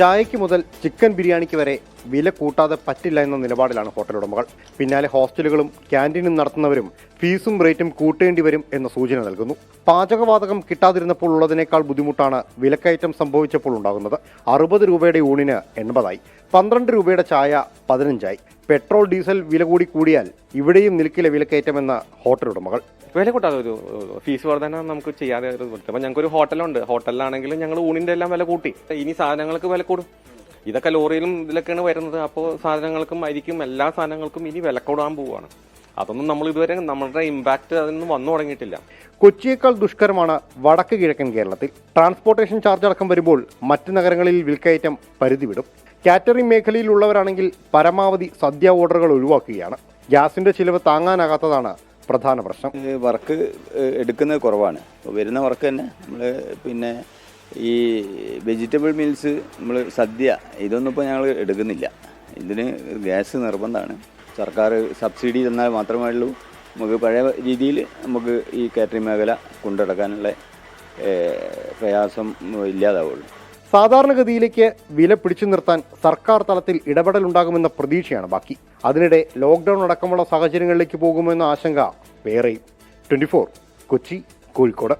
ചായയ്ക്ക് മുതൽ ചിക്കൻ ബിരിയാണിക്ക് വരെ വില കൂട്ടാതെ പറ്റില്ല എന്ന നിലപാടിലാണ് ഹോട്ടൽ ഉടമകൾ. പിന്നാലെ ഹോസ്റ്റലുകളും ക്യാൻറ്റീനും നടത്തുന്നവരും ഫീസും റേറ്റും കൂട്ടേണ്ടി വരും എന്ന സൂചന നൽകുന്നു. പാചകവാതകം കിട്ടാതിരുന്നപ്പോൾ ഉള്ളതിനേക്കാൾ ബുദ്ധിമുട്ടാണ് വിലക്കയറ്റം സംഭവിച്ചപ്പോൾ ഉണ്ടാകുന്നത്. 60 രൂപയുടെ ഊണിന് 80ആയി, 12 രൂപയുടെ ചായ 15ആയി. പെട്രോൾ ഡീസൽ വില കൂടിയാൽ ഇവിടെയും നിൽക്കില്ല വിലക്കയറ്റമെന്ന ഹോട്ടൽ ഉടമകൾ. വില കൂട്ടാതെ ഒരു ഫീസ് വർധന നമുക്ക് ചെയ്യാതെ ഒരു അപ്പം ഞങ്ങൾക്കൊരു ഹോട്ടലുണ്ട്. ഹോട്ടലിലാണെങ്കിലും ഞങ്ങൾ ഊണിന്റെ എല്ലാം വില കൂട്ടി. ഇനി സാധനങ്ങൾക്ക് വില കൂടും. ഇതൊക്കെ ലോറിയിലും ഇതിലൊക്കെയാണ് വരുന്നത്. അപ്പോൾ സാധനങ്ങൾക്കും അരിക്കും എല്ലാ സാധനങ്ങൾക്കും ഇനി വില കൂടാൻ പോവുകയാണ്. അതൊന്നും നമ്മൾ ഇതുവരെ നമ്മളുടെ ഇമ്പാക്ട് അതിനൊന്നും വന്നു തുടങ്ങിയിട്ടില്ല. കൊച്ചിയേക്കാൾ ദുഷ്കരമാണ് വടക്ക് കിഴക്കൻ കേരളത്തിൽ. ട്രാൻസ്പോർട്ടേഷൻ ചാർജ് അടക്കം വരുമ്പോൾ മറ്റ് നഗരങ്ങളിൽ വിൽക്കയറ്റം പരിധി വിടും. കാറ്ററിംഗ് മേഖലയിലുള്ളവരാണെങ്കിൽ പരമാവധി സദ്യ ഓർഡറുകൾ ഒഴിവാക്കുകയാണ്. ഗ്യാസിന്റെ ചിലവ് താങ്ങാനാകാത്തതാണ് പ്രധാന പ്രശ്നം. വർക്ക് എടുക്കുന്നത് കുറവാണ്. വരുന്ന വർക്ക് തന്നെ നമ്മൾ പിന്നെ ഈ വെജിറ്റബിൾ മീൽസ്, നമ്മൾ സദ്യ, ഇതൊന്നും ഇപ്പോൾ ഞങ്ങൾ എടുക്കുന്നില്ല. ഇതിന് ഗ്യാസ് നിർബന്ധമാണ്. സർക്കാർ സബ്സിഡി തന്നാൽ മാത്രമേ ഉള്ളൂ നമുക്ക് പഴയ രീതിയിൽ നമുക്ക് ഈ കാറ്ററിംഗ് മേഖല കൊണ്ടുനടക്കാനുള്ള പ്രയാസം ഇല്ലാതാവുള്ളൂ. സാധാരണഗതിയിലേക്ക് വില പിടിച്ചു നിർത്താൻ സർക്കാർ തലത്തിൽ ഇടപെടലുണ്ടാകുമെന്ന പ്രതീക്ഷയാണ് ബാക്കി. അതിനിടെ ലോക്ക്ഡൌൺ അടക്കമുള്ള സാഹചര്യങ്ങളിലേക്ക് പോകുമെന്ന ആശങ്ക വേറെയും. 24 കൊച്ചി, കോഴിക്കോട്.